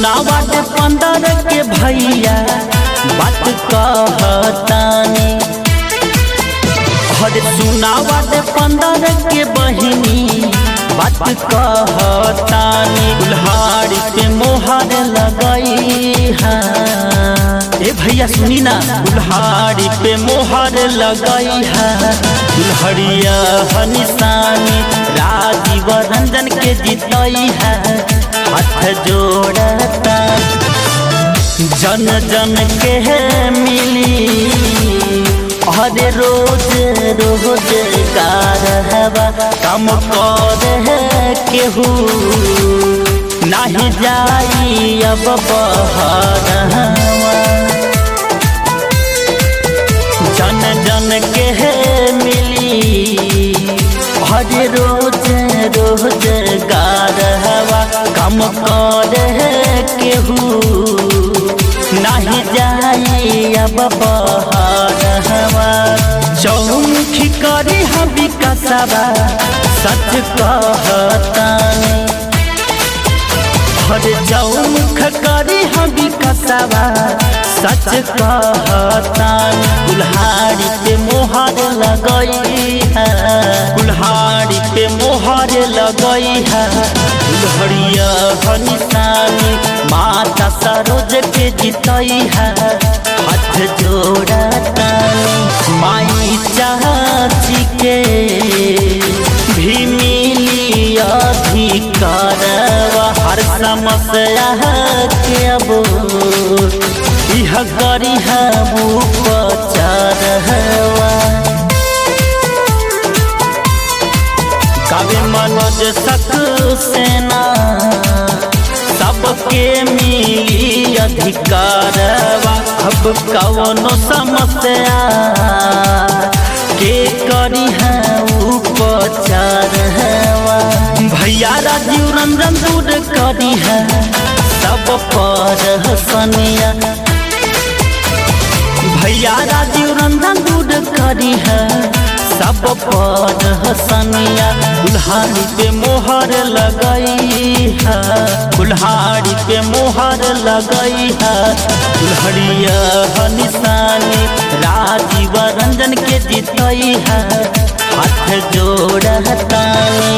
सुनावा दे 15 के भैया बात कहतानी। हरे सुनावा दे 15 के बहिनी बात कहतानी। कुल्हाड़ी पे मोहर लगई है ए भैया सुनी ना, कुल्हाड़ी पे मोहर लगई है। दुल्हड़िया निशानी राजीव रंजन के जीतई है। हाथ जोड़ता जन जन के मिली हरे रोज रोज कारहवा कम कर केहू नहीं जाई अब बहरवा। जन जन के मिली हरे रोज रोज कारहवा कम कर केहू नहीं जाई अब बहरवा। चौमुखी करी हम विकासवा सच कहतानी। हरे चौमुख करी हम विकासवा सच कहतानी। कुल्हाड़ी पे मोहर लगई है, कुल्हाड़ी पे मोहर लगई है। दुल्हड़िया निशानी माता सरोज के जीतई है। हाथ जोड़तानी माई चाची के भी मिली अधिकारवा। हर समस्या के अब यह करी है उपचारवा। काव्य मनोज सक्सेना सबके मिली अधिकारवा। अब कौनो समस्या के करी है उपचारवा। भैया राजीव रंजन दूर करी है सब पर हसनिया। भैया राजीव रंजन दूर करी है सब पर हसनिया। कुल्हाड़ी पे मोहर लगई है, कुल्हाड़ी पे मोहर लगई है। दुल्हड़िया निशानी राजीव रंजन के जीतई है। हाथ जोड़तानी।